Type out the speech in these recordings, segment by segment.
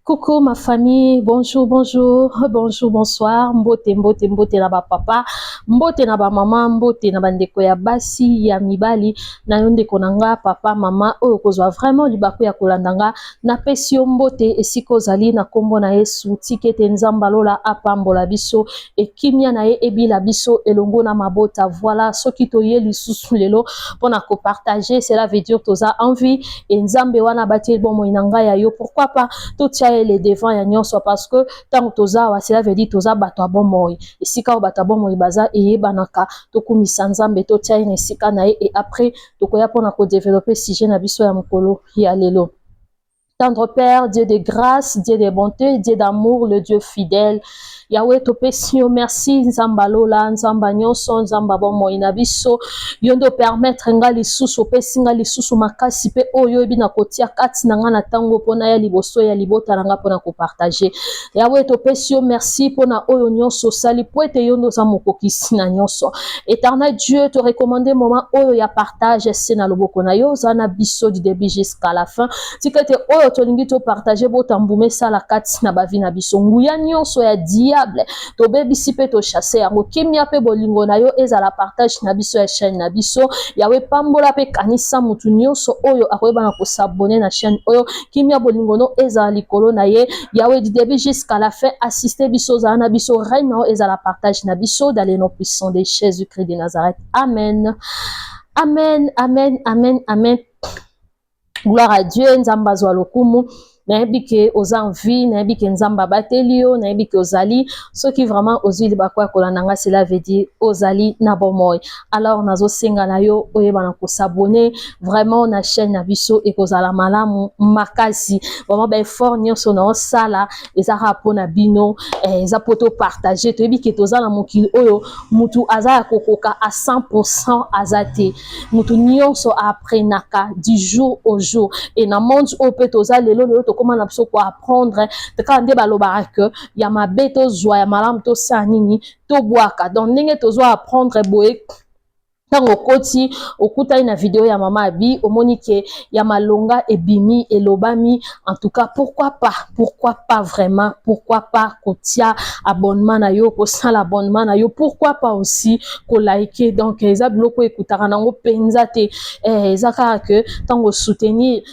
Coucou ma famille, bonjour, bonjour, bonjour, bonsoir, mbote, mbote, mbote na ba papa, mbote na ba mama, mbote na bandeko ya basi, ya mibali, na yo ndeko na nga, papa, mama, oyo kozwa vraiment libaku ya kolandanga, na pesi yo mbote, esika ozali na kombo na Yesu, tikete nzamba lola apambola biso, ekimia na ye ebila biso, elongo na mabota, voilà, soki toye lisusu lelo, pona ko partager, cela veut dire toza envie, et nzambe wana bati bomo inanga ya yo, pourquoi pas, tout les devants ya nyonso parce que tant toza wa cela veut dire toza bato abomoy esika bato abomoy baza eyebanaka tokumisa nzambe to tia esika na ye et après tokoya pona ko développer sujet na biso ya mokolo ya lelo. Tendre Père, Dieu de grâce, Dieu de bonté, Dieu d'amour, le Dieu fidèle. Yahweh topesio merci nzamba lola nzamba nyonso nzamba bomo inabiso yondo permettre nga lisusu pesi nga lisusu makasi pe oyo ebina kotia kati na nga na tango pona ya liboso ya libota nga pona ko partager. Yahweh topesio merci pona oyo nyonso sali poete yondo za mokokisi na nyonso. Éternel Dieu te recommander moment oyo ya partage c'est na loboko na yo zana biso du début jusqu'à la fin. Tikete oyo tolingi to partager botambume sala kati na bavi na biso nguya nyonso ya diable to bebisi pe to chasser yango kimia pe bolingo na yo ezala partage na biso ya chaîne na biso yawe pambola pe kanisa mutu nyonso oyo akoyeba na ko s'abonner na chaîne oyo kimia bolingo no ezala likolo na ye yawe du début jusqu'à la fin assister biso za na biso reine ezala partage na biso dans les noms puissants de Jésus-Christ de Nazareth. Amen. Amen, amen, amen, amen. Gloire à Dieu, nzamba zwa lokumu. Nayebi ke oza envie, nayebi ke nzamba bateli yo, nayebi ke ozali, ce qui vraiment ozi libakwa kolananga, cela veut dire ozali na bomoy. Alors nazo senga na yo oyeba na ko s'abonner vraiment na chaîne na biso et kozala malamu makasi. Vraiment ba effort nyonso na osala ezaka pona bino, eza poto partager. Toyebi ke toza na mokili oyo mutu aza kokoka à 100% azate. Mutu nyonso aprenaka du jour au jour et na monde au peut toza lelo comment na biso ko apprendre te ka nde balobaka que ya mabe to zwa ya malamu to sa nini to bwaka donc ndenge tozo apprendre boye tango koti okutani na vidéo ya mama abi omoni ke ya malonga ebimi elobami en tout cas pourquoi pas vraiment pourquoi pas kotia abonnement na yo ko sala abonnement na yo pourquoi pas aussi ko liker donc eza biloko ekutaka nango penza te eza kaka que tango soutenir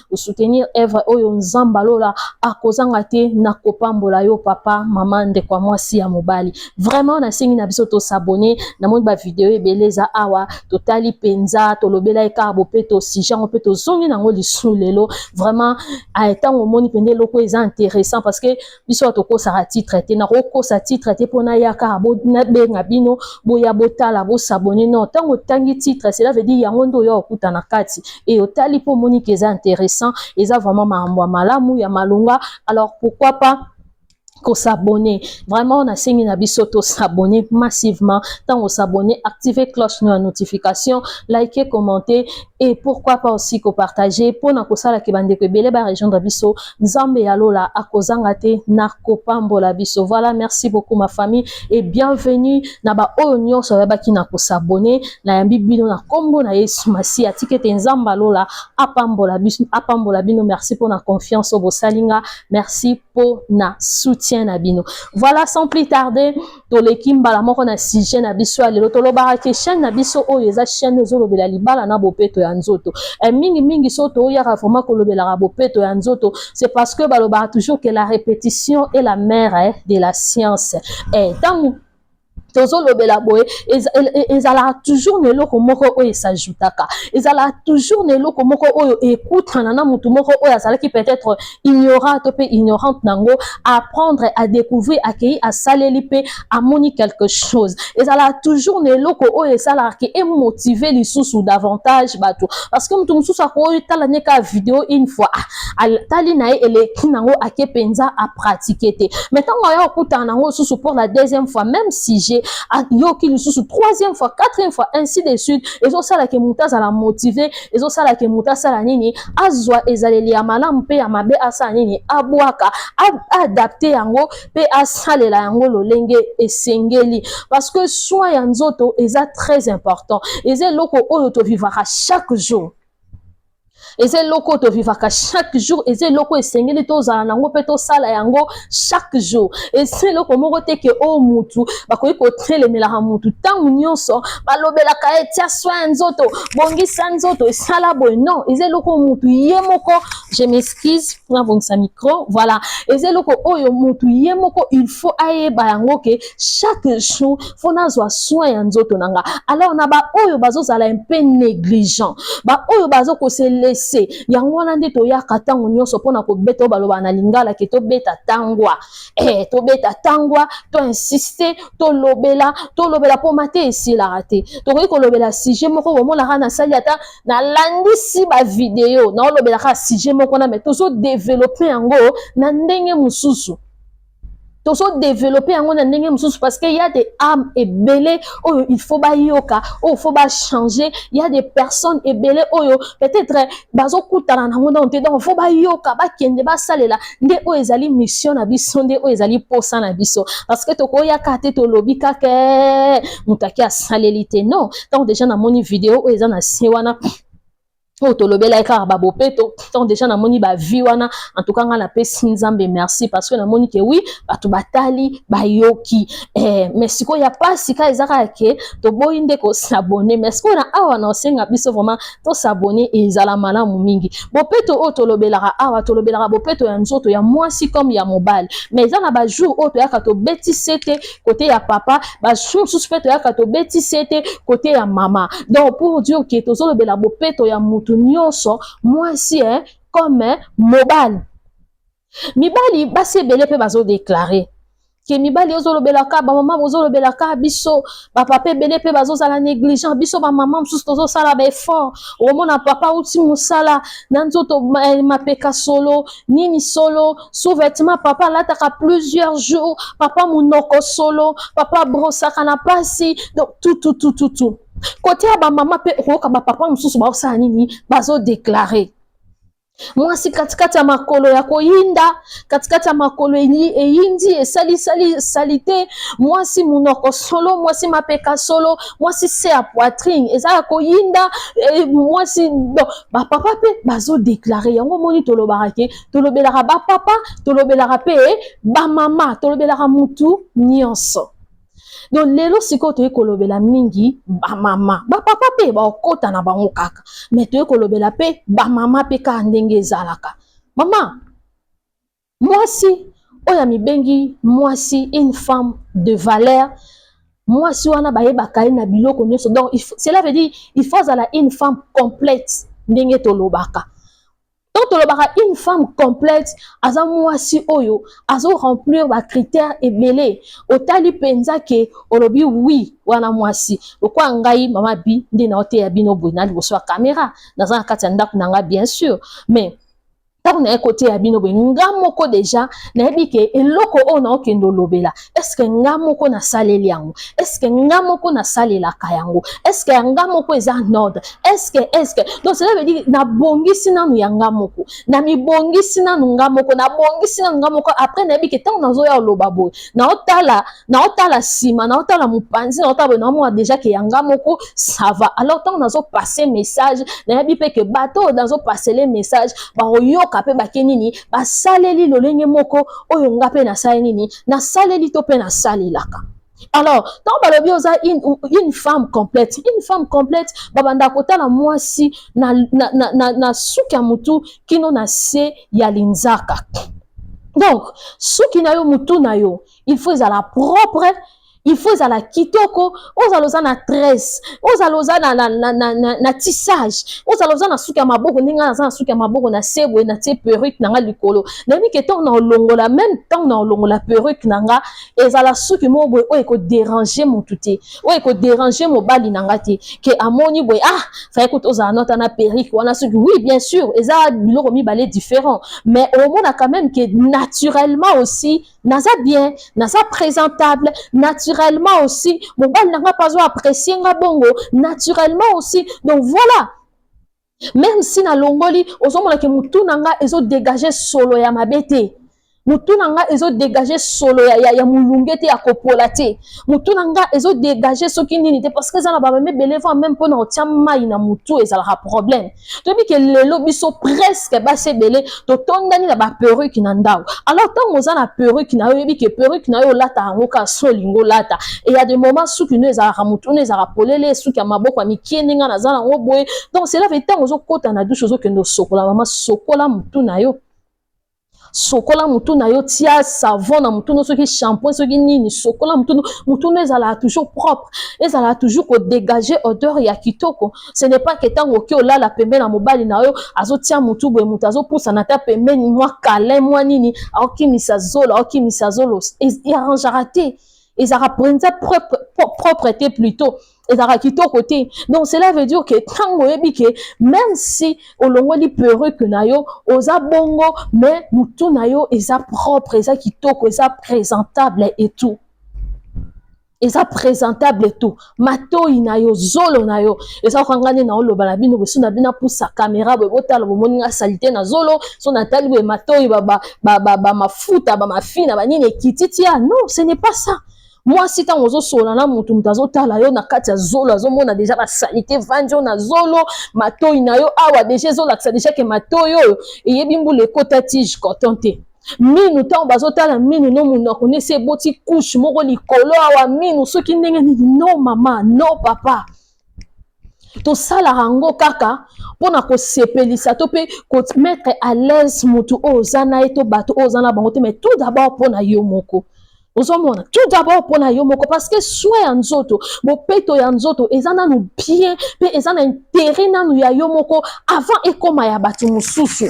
œuvre oyo nzamba lola akozanga te na kopambola yo papa mama ndeko mwasi ya mobali vraiment na singi na biso to s'abonner na moni ba vidéo ebeleza awa totali penza tolobela eka bopeto sijango peto zongi nango lisu lelo vraiment aetango moni pende loko eza intéressant parce que biso toko sa titre te na roko sa titre te pona yaka bo na benga bino boya botala bo s'abonner non tango tangi titre cela veut dire yango ndo yo okuta na kati et otali po moni que eza intéressant eza vraiment mambo malamu ya malonga alors pourquoi pas ko s'abonner vraiment na sengi na biso to s'abonner massivement tant on s'abonner activer cloche de notification liker commenter et pourquoi pas aussi ko partager pour na ko sala ke bande ko belé ba rejoindre biso nzambe ya lola akozanga te na kopambola biso. Voilà, merci beaucoup ma famille et bienvenue na ba oyo nyonso ya baki na ko s'abonner na yambi bino na kombo na Yesu Masi atikete nzamba lola apambola bino merci pour na confiance au salinga merci pour na soutien na bino. Voilà, sans plus tarder to lekimba la moko na sujet na biso alelo to lobara ke chaîne na biso oyo eza chaîne zo lobela libala na bopeto ya nzoto mingi soto oya vraiment ko lobela bopeto ya nzoto c'est parce que balobara toujours que la répétition est la mère de la science tant tozo lobela boye ezala toujours neloko moko oyo s'ajoutaka ezala toujours neloko moko oyo ekutana na mutu moko oyo azalaki peut-être ignorant to pe ignorante nango apprendre à découvrir accueillir à saleli pe amoni quelque chose ezala toujours neloko oyo esala ki et motiver lisusu davantage bato parce que mutu mususu akoyo tala neka vidéo une fois tali na eleki nango ake penza à pratiquer te maintenant yo okutana nango susu pour la deuxième fois même si j'ai yoki lisusu troisième fois quatrième fois ainsi de suite ezo sala ke muta za la motiver ezo sala ke muta sala nini azwa ezaleli ya malamu pe ya mabe asala nini abwaka adapter yango pe asalela yango lolenge esengeli parce que soin ya nzoto eza très important eza loko oyo to vivara chaque jour eza loko to vivaka chaque jour, eza loko esengeli to zala nango pe to sala yango chaque jour, eza loko moko te ke o mutu bakoki ko telemelaka mutu tangu nyonso balobelaka etia soin nzoto bongisa nzoto esala boy, non, eza loko mutu ye moko, je m'excuse na bongisa micro, voilà, eza loko oyo mutu ye moko il faut ayeba yango ke chaque jour faut nazwa soin ya nzoto nanga. Alors na ba oyo bazozala un peu négligent, ba oyo bazo ko se laisser yango wana nde toyaka tango nyonso mpona kobeta baloba na lingala ke tobeta tangwa, tobeta tangwa, to insister, to lobela po mate esilaka te, tokoki kolobela sujet moko bomonaka na sali ata na landisi ba video na olobelaka sujet moko na me tozo développer yango na ndenge mususu, tozo développer yango na ndenge mususu, parce que y a des âmes ebele oyo il faut ba yoka, oyo faut ba changer, il y a des personnes ebele oyo peut-être bazo kutana na ngona onte, donc faut ba yoka ba kende ba salela nde oyo ezali mission na biso, nde oyo ezali posa na biso, parce que toko ya kate to lobi kake mutaki asaleli te, non, donc déjà na moni vidéo oyo eza na sewana o tolobela eka ba bopeto, donc déjà na moni ba vie wana, en tout cas nga na pesi nzambe merci, parce que na moni ke oui batu batali ba yoki, mais siko ya pas sika ezaka ke to boyinde ko s'abonner, mais siko na awa na osenga biso vraiment to s'abonner ezala malamu mingi. Bopeto o tolobelaka awa tolobelaka bopeto ya nzoto ya mwasi comme ya mobile, mais za na ba jour o to yaka to beti sete côté ya papa, ba jour suspect to yaka to beti sete côté ya mama, donc pour dire que to zolobela bopeto ya mutu nyonso mwasi comme mobile. Mibali basi ebele pe bazo déclarer ke mibali ozolobelaka ba mama ozolobelaka biso ba papa ebele pe bazozala négligent, biso ba mama mosusu tozosala ba effort, omona papa uti mosala na nzoto mapeka solo nini solo, sous-vêtement papa lataka plusieurs jours, papa munoko solo, papa brosaka na pasi, donc tout côté ya ba mama pe okoka ba papa mosusu baosala nini bazo déclarer. Mwasi katikati ya makolo ya koyinda, katikati ya makolo eyindi esali salite, mwasi munoko solo, mwasi mapeka solo, mwasi se ya poitrine eza koyinda, mwasi bon ba papa pe bazo déclarer yango moni tolobaka ke tolobelaka ba papa, tolobelaka pe ba mama, tolobelaka mutu nyonso. Donc lelo siko toye kolobela mingi ba mama, ba papa pe ba okota na bango kaka, mais toye kolobela pe ba mama pe ka ndenge ezalaka. Mama, mwasi oya mibengi mwasi une femme de valeur, mwasi wana bayebaka na biloko nyonso, donc cela veut dire il faut zala une femme complète ndenge tolobaka. Donc tolobaka une femme complète aza mwasi oyo azo remplir ba critères ebele, otali penza ke olobi oui wana mwasi lokwa ngai mama bi ndi na ote ya bino boy na liboso ya caméra naza na kati ya ndako nanga bien sûr, mais tant na côté ya bino boy nga moko déjà na yebi ke eloko o na okendo lobela, est-ce que nga moko na saleli yango, est-ce que nga moko na salela ka yango, est-ce que nga moko eza en ordre, est-ce que donc cela veut dire na bongisi nanu ya nga moko, na mi bongisi nanu nga moko, na bongisi nanu nga moko, après na yebi ke tant nazo ya loba boy na otala sima, na otala mupanzi, na otala na mo déjà ke ya nga moko ça va, alors tant nazo passer message na yebi pe ke bato nazo passer les messages ba oyo kape bakenini basaleli lolenge moko oyo nga pe na saleli nini na saleli to pe na salelaka. Alors tant balobi oza une femme complète, babanda kotala mwasi na suki ya mutu kino na se ya linzaka. Donc suki na yo mutu na yo il faut ezala propre, il faut ezala kitoko, ozaloza na tresse, ozaloza na tissage, ozaloza na suki ya maboko ndinga na suki ya maboko na sebwe na tie perruque nanga likolo. Na mi ke ton na olongola, même temps na olongola perruque nanga ezala suki mo boy o eko déranger mututé, o eko déranger mobali nanga te ke amoni boy fa écoute ozala nota na perruque wana suki, oui bien sûr eza biloko mi balé différent, mais au moins quand même que naturellement aussi naza bien, naza présentable, naturellement aussi mobali nanga pas apprécier nga bongo naturellement aussi, donc voilà. Même si na longoli ozomona ke mutu nanga ezo dégager solo ya mabete, mutu nanga ezo dégager solo ya mulungete ya kopolate mutu nanga ezo dégager soki nini te parce que ça na ba même beleva même pour na otia mai na mutu ezala problème to bi ke lelo biso presque ba se belé to tondani na ba perruque na ndao alors tant oza na perruque na yo bi ke perruque na yo lata ngo ka solingo lata et il y a des moments suki no ezala mutu no ezala polele suki ya maboko ya mikieni nga na zana ngo boye donc c'est là fait tant ozo kota na douche ozo kendo sokola mama sokola mutu na yo sokola mutu na yo tia savon na mutu no soki shampoing soki nini sokola mutu no ezala toujours propre ezala toujours ko dégager odeur ya kitoko ce n'est pas que tango ki olala pembe na mobali na yo azo tia mutu boye mutu azo pousa na ta pembe ni mwa câlin mwa nini aokimisa zolo et arrangera te ezala prenza propreté plutôt ezala kitoko te donc cela veut dire que tango yebi ke même si olongoli perruque na yo oza bongo mais mutu na yo eza propre eza kitoko eza présentable et tout eza présentable et tout matoi na yo zolo na yo eza kangane na oloba na bino besu na bina pousa caméra bo botala bo moninga salité na zolo so na tali bo matoi ba mafuta ba mafina ba nini ekititia non ce n'est pas ça. Moi, si tu as sola na mutu mutazo tala yo na kati ya zolo azomona déjà ba salité vanjo na zolo matoi na yo awa déjà zolo aksa déjà ke matoi yo eyebi mbule kota tige coton te minu ta bazo tala minu no muna konese boti couche moko likolo awa minu soki ndenge ni non mama non papa to sala rango kaka pona ko sepelisa to pe ko mettre à l'aise mutu ozana eto bato ozana bango te mais tout d'abord pona yo moko. Tout d'abord pour na yomoko parce que soit ya nzoto bo peto ya nzoto ezana nu bien pe ezana intérêt na nu ya yomoko avant ekoma ya batu mususu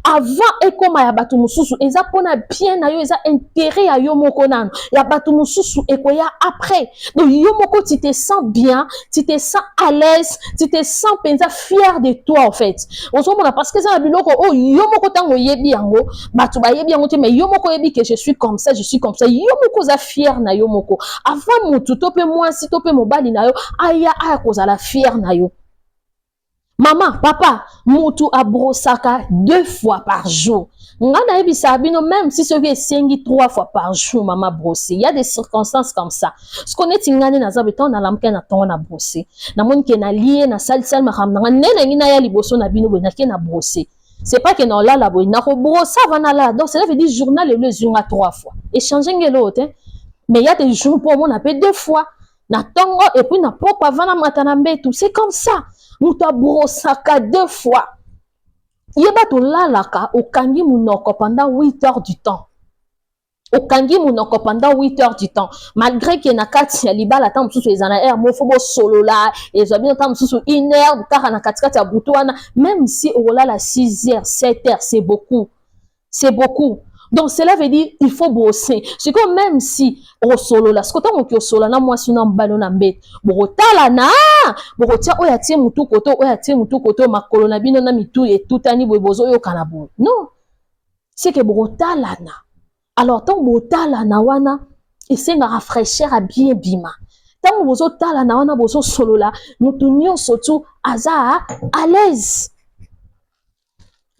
avant ekoma ya batu mususu eza pona bien na yo eza intérêt ya yomoko nanu ya batu mususu ekoya après donc yomoko tu te sens bien tu te sens à l'aise tu te sens penza fier de toi en fait ozomona parce que ça na biloko oh yomoko tango yebi yango batu ba yebi yango te mais yomoko yebi que je suis comme ça yomoko za fier na yomoko avant mutu to pe moi si to pe mobali na yo aya kozala fier na yo. Maman, papa, mutu abrosaka 2 fois par jour. Ngana ebisa bino même si ce qui est 3 fois par jour maman brosser. Il y a des circonstances comme ça. Ce qu'on est tingane na zabeto na lamke na tonga na brosser. Na moni ke na lié na sal ma ramna nena ngina ya liboso na bino na ke na brosser. C'est pas que non là la boy na ko brossa vana là. Donc cela veut dire journal le jour 3 fois. Échanger l'autre hein. Mais il y a des jours pour moi on appelle 2 fois. Na tongo et puis na poko vana matana mbetu. C'est comme ça. Muta brosaka 2 fois. Yeba to lalaka okangi munoko pendant 8 heures du temps. Okangi munoko pendant 8 heures du temps. Malgré que na kati ya libala ta mususu ezana air mofobo solo la ezabino ta mususu 1 heure kaka na kati ya butuana même si olala 6 heures 7 heures c'est beaucoup. C'est beaucoup. Donc cela veut dire il faut brosser. C'est comme même si au solo là, ce que tu au solo na moi sinon ballon na mbet. Borotala na, borotia oya tie mutu koto makolo na bino na mitu et tout ani bozo yo kanabo. Non. C'est que borotala na. Alors tant borotala na wana essaie de rafraîchir à bien bima. Tant bozo tala na wana bozo solo là, mutu nyo sotu aza à l'aise.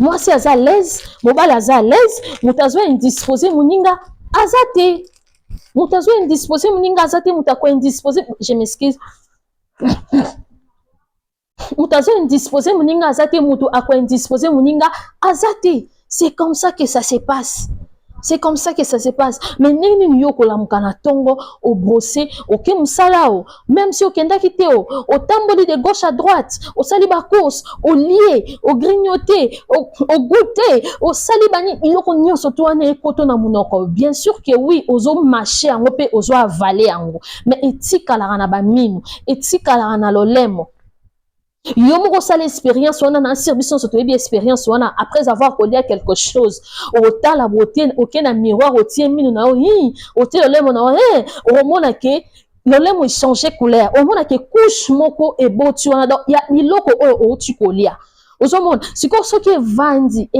Moi si aza à l'aise, mobile aza à l'aise, mutazwa indisposé muninga azate. Mutazwa indisposé muninga azate mutakwa indisposé, je m'excuse. Mutazwa indisposé muninga azate mutu akwa indisposé muninga azate. C'est comme ça que ça se passe. C'est comme ça que ça se passe. Mais nini nyoko la mukana tongo au brosser au kemusalao même si au kenda kiteo au tamboli de gauche à droite au saliba course au lié au grignoter au goûter au salibani iloko nyonso to ane ekoto na munoko bien sûr que oui ozo marcher ango pe ozo avaler ango mais etika la na ba minu etika la na lolemo. Yomoko sale expérience wana na service surtout bien expérience wana après avoir collé quelque chose au ta la beauté aucun na miroir au tien minu na au tien le mona au mona ke le lemo changer couleur au mona ke couche moko e boti wana donc ya miloko o tu kolia ozomona siko soki evandi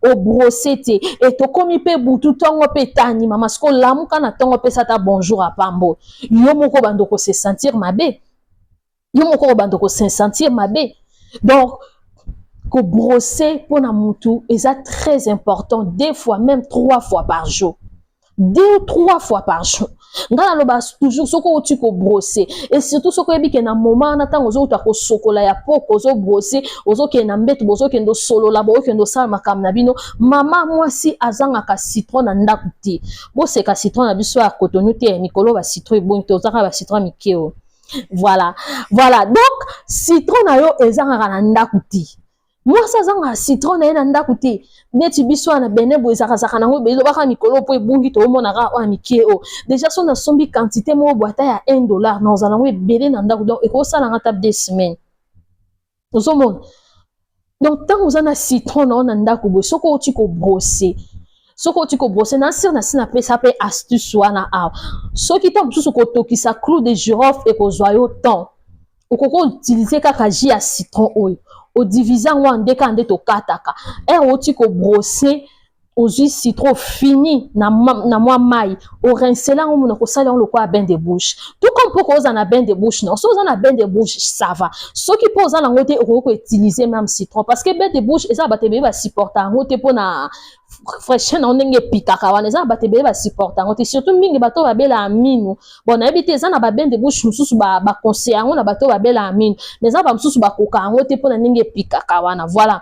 o brossete et to komi pe butu tongo pe tani mama siko lamuka na tongo pe sata bonjour à pambo yomoko bando ko se sentir mabe. Yo moko bando ko se sentir mabe. Donc que brosser pour la moutou, et ça très important, 2 fois, même 3 fois par jour. 2 ou 3 fois par jour. Ngala loba toujours soko oti ko brosser et surtout soko yebi ke na moment na tango zo ko sokola ya poko zo brosser ozo ke na mbeto bozo ke ndo solo la bo ke ndo sala makam na bino mama mwasi azanga ka citron na ndaku ti bo se ka citron na biso ya kotonu te mikolo ba citron bon to zaka ba citron mikeo voilà donc citron na yo ezanga na ndaku ti moi ça zanga citron na ndaku ti neti biso na bene bo ezaka nango bezo baka mikolo po ebungi to mona ka wa mikeo déjà son na sombi quantité mo boîte ya $1 na ozala ngo ebele na ndaku donc eko sala nga table 2 semaines ozomona donc tant vous na citron na ndaku bo soko oti ko brosser na sir na sina pe ça pe astuce wana a soki tant mususu ko tokisa clou de girofle et ko zoyo temps okoko utiliser kaka jus ya citron oil au divisant en 2 quand to kataka et oti ko brosser au jus citron fini na moi mai au rincer là on ko sala on le quoi bain de bouche tout comme pour cause na bain de bouche non so na bain de bouche ça va ce qui pose na ngote ko utiliser même citron parce que bain de bouche et ça ba te be ba supporter ngote pour na fraîcheur na ndenge pikaka wana eza ba te be ba supporter ngote surtout mingi bato ba bela aminu bon na ebite eza na ba bain de bouche mususu ba conseil ngo na bato ba bela aminu mais ça ba mususu ba koka ngote pour na ndenge pikaka wana voilà.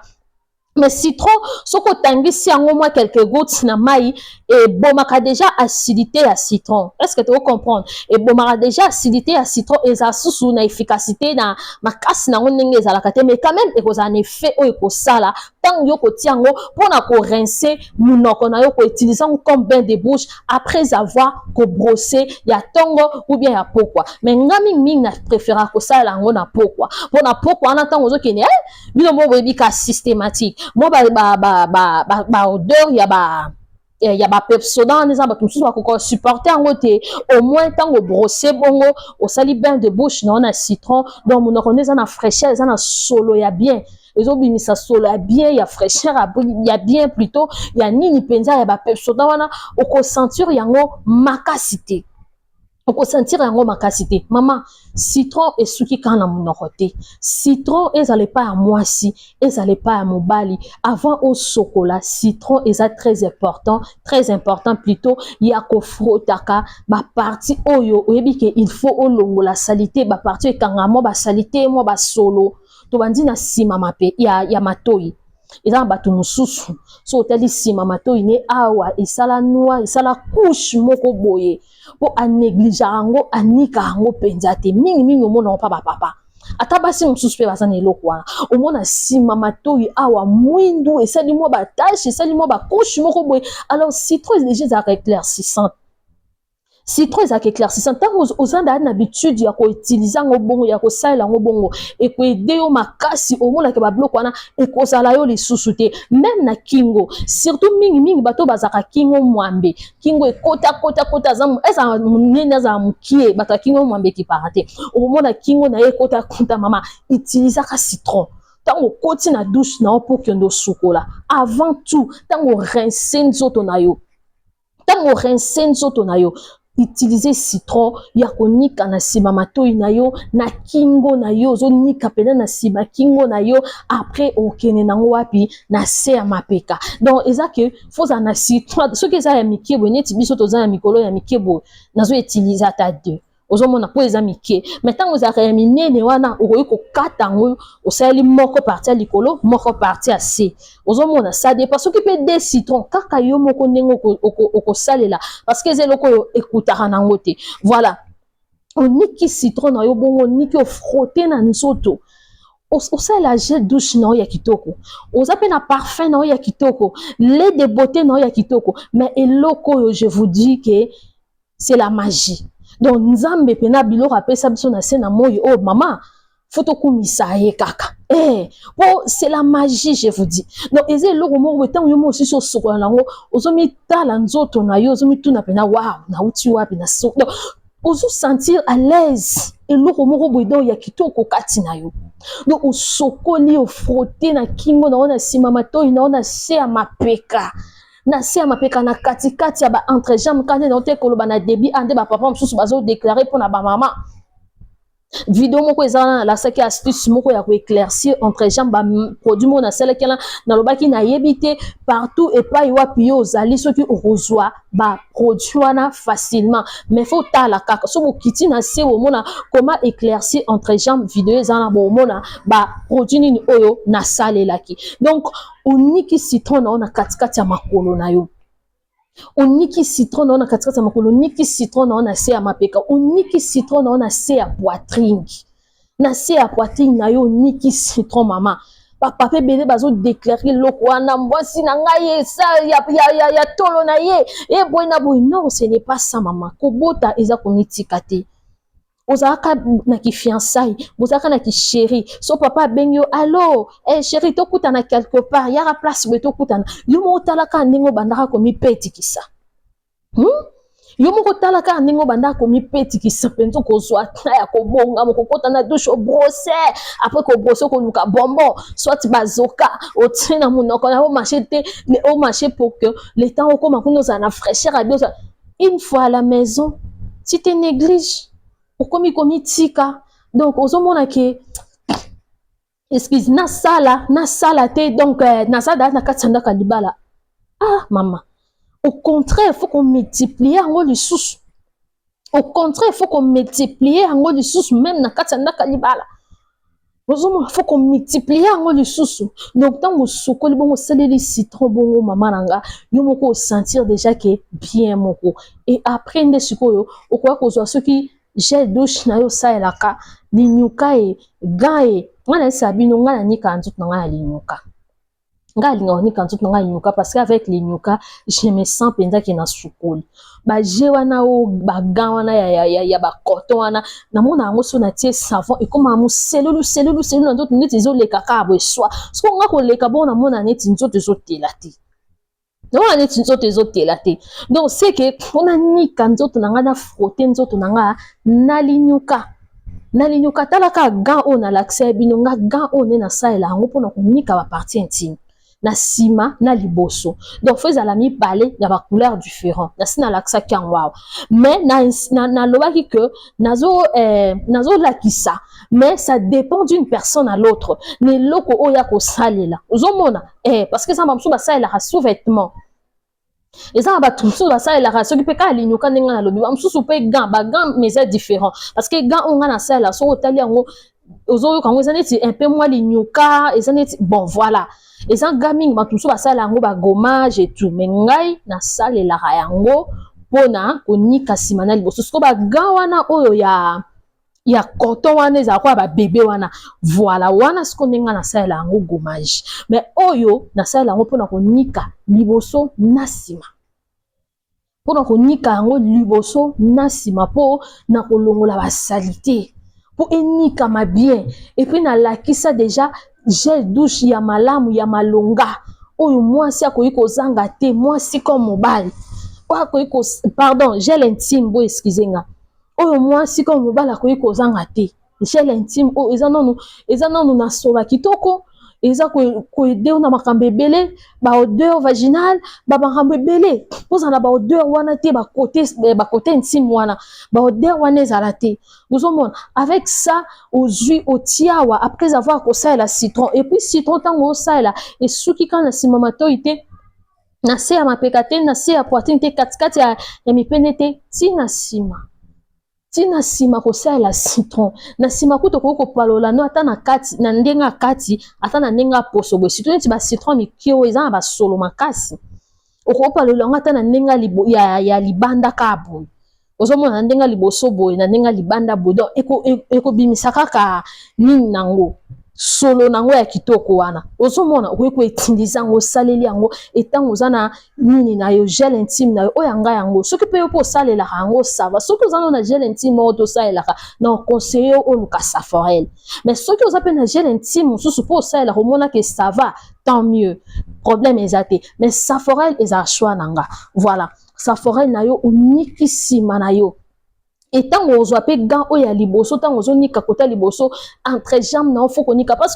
Mais citron, ce que tangi si en au moins quelques gouttes na mai et bomaka déjà acidité à citron. Est-ce que tu comprends? Et bomaka déjà acidité à citron et ça sous na efficacité na makas na onenge za la kate mais quand même et un effet o eko sala tant yo ko tiango pour na ko rincer munoko na yo ko utiliser comme bain de bouche après avoir ko brosser ya tongo ou bien ya pokwa. Mais ngami ming na préféra ko sala ngo na pokwa. Pour na pokwa na tango zo kene bino mo webi ka systématique. Moi ba odeur ya ba pepsodent les amba tout ça ko supporter en côté au moins tant au brosser bongo au sali bain de bouche non na citron donc mon connaît ça na fraîcheur ça na solo ya bien les obimisa solo ya bien ya fraîcheur ya bien plutôt ya nini penza ya ba pepsodent wana au ko sentir yango makasité on peut sentir yango makasité maman citron et suki kana munorote citron ezale pas à mwasi ezale pas à mobali avant au chocolat citron est très important plutôt ya ko frotaka ba partie oyo oyebi ke il faut olongo la salité ba partie ekangamo ba salité mo ba solo to bandi na sima mape ya matoi eza bato mususu so otali sima matoi ne awa esala noa esala couche moko boye po a négliger yango anika yango penza te mingi omona pa ba papa ata basi mususu pe bazana eloko wana omona sima matoi awa mwindu esali mo ba tache esali mo ba couche moko boye alors citron déjà éclaircissant citron ezaka éclaircissant ntango ozanda na habitude ya koutilize yango bongo ya kosalela yango bongo ekoede yo makasi omonaka babiloko wana ekozala yo lisusu te même na kingo surtout mingi bato bazaka kingo mwambe kingo ekota eza munene aza mukie bato kingo mwambe kipara te omona kingo na ye ekota mama utilisaka citron tango koti na douche na po kendo sukola avant tout tango rincer nzoto na yo utiliser citron ya konika na sima matoi na yo na kingo na yo zo nika pena na sima kingo na yo après okene nango wapi na se ya mapeka donc eza que faut na citron ce que ça ya mikebo neti biso to za ya mikolo ya mikebo nazo utiliser ata 2 ozomona po eza mike mais tango za ya minene wana okoyi ko kata ngo osali moko partie likolo moko partie ase ozomona ça dépend ce qui peut des citrons kaka yo moko ndengo oko salela parce que zeloko yo ekutaka nango te voilà oniki citron na yo bongo niki o frotter na nzoto osala gel douche na ya kitoko oza pe na parfum na ya kitoko lait de beauté na ya kitoko mais eloko yo je vous dis que c'est la magie. Donc nzambe pena biloko apesa biso na se na moyi oh maman foto kumisa ye kaka c'est la magie je vous dis donc eze eloko moko tant yo mo aussi so sokola nango ozomi tala nzoto na yo ozomi tuna pena wow na uti wapi na so donc ozo sentir à l'aise eloko moko boido ya kitoko kati na yo donc osokoli o frotter na kingo na ona sima matoi na ona se ya mapeka na se ya mapeka na katikati ya ba entre jambe kande na te koloba na débit ande ba papa msusu bazo déclarer pour na ba maman vidéo moko ezana la saki astuce moko ya ko éclaircir entre jambes ba produit mo na sala kala na lobaki na yebité partout et pas wapi yo zali soki okozwa ba produit wana facilement mais faut tala kaka so bokiti na se wo mona comment éclaircir entre jambes vidéo ezana bo mona ba produit nini oyo na salelaki donc oniki citron na katikati ya makolo na yo. Oniki citron na katikati ya makolo, oniki citron na se ya mapeka, oniki citron na se ya poitrine. Na se ya poitrine na yo oniki citron mama. Papa pe bele bazo déclarer loko wana mwasi na ngai ça ya tolo na ye. E boy na boy non, ce n'est pas ça mama. Kobota eza komitika te. Ozaka na ki fiançailles, ozaka na ki chéri. So papa bengyo allo, chéri to kutana quelque part, yara place beto kutana. Yo mo talaka ndingo bandaka komi petikisa. Yo mo talaka ndingo bandaka komi petikisa penzo ko soit ya ko bonga mo ko na douche au brosser, après ko brosser ko luka bonbon, soit bazoka, o tsena munoko na o marché te, au marché pour que le temps au comme kuno za na fraîcheur à deux. Une fois à la maison, si tu négliges komi tika donc ozomona ke excuse na sala te donc na sala na katsanda kalibala ah mama au contraire faut qu'on multiplie ngo les sous au contraire faut qu'on multiplie ngo les sous même na katsanda kalibala ozomona faut qu'on multiplie ngo les sous donc tant sokoli bongo saleli citron bongo mama nanga yo moko sentir déjà que bien moko et après nde sikoyo okwa kozwa soki gel douche na yo sa elaka linyuka e gae ngana sabino ngana nika nzut na ngana linyuka nga linga nika nzut na ngana linyuka parce qu'avec linyuka je me sens penza ki na sukoli ba je wana o ba ga wana ya ba coton wana na mona ngo so na tie savon e comme amu selulu na nzut neti zo leka ka bo swa so nga ko leka bona mona neti nzut zo telati. Donc donc c'est que on a ni kanzoto nanga na frotter nzoto nanga na linyuka talaka gant on a l'accès binonga gant on est na saela ngo pona ko nika ba partie intime na sima na liboso donc faut à la mi balé na ba couleur différent na sina l'accès kangwa mais na lobaki que nazo lakisa mais ça dépend d'une personne à l'autre ne loko oya ko salela ozomona parce que ça mamso ba saela ha sous-vêtement et ça va tout ça ça la race qui peut ka linyuka ndenga na lobi mamsusu pe gant ba gant mais c'est différent parce que gant on a na saela so otali ngo ozo quand vous êtes un peu moins linyuka et ça net bon voilà et ça gaming ba tout ça saela ngo ba gommage et tout mais ngai na salela yango pona konika simana liboso so ba gant wana oyo ya coton wana eza kwa ba bébé wana voilà wana ce qu'on nga na saela ngo gommage mais oyo na saela ngo pona konika liboso na sima pona konika ngo liboso na sima po na kolongola ba salité po enika ma bien et puis na lakisa déjà gel douche ya malamu ya malonga oyo mwasi akoyi kozanga te mwasi comme mobile akoyi ko pardon gel intime bo excusez-nga oyo mwasi comme mobala koyi kozanga te gel intime o eza nonu na sola kitoko eza ko aider na makambo ebele ba odeur vaginale ba makambo ebele poza na ba odeur wana te ba côté intime wana ba odeur wana ezala te ozomona avec ça ozui otiawa après avoir kosala la citron et puis citron tango osala et suki kana sima matoite na se ya mapeka te na se ya poitrine te katikati ya mipene te tina sima kosala citron na sima kuto ko palola no ata na kati na ndenga kati ata na ndenga poso bo citron ti ba citron mikio eza ba solo makasi oko palola ngata na ndenga ya libanda kabo ozomona ndenga liboso boy na ndenga libanda bodo eko bimisa kaka nini nango solo nango ya kitoko wana ozomona ko etindiza ngo saleli yango etango zana nini na yo gel intime na yo oyanga yango soki pe yo po salela yango sava soki ozana na gel intime auto salela na conseiller o luka saforel mais soki ozape na gel intime susu po salela romona que ça va tant mieux problème ezate mais saforel eza choix nanga voilà saforel na yo uniki sima na yo et tant on pe gant oya liboso tant ozonika kota liboso entre jambes na faut konika parce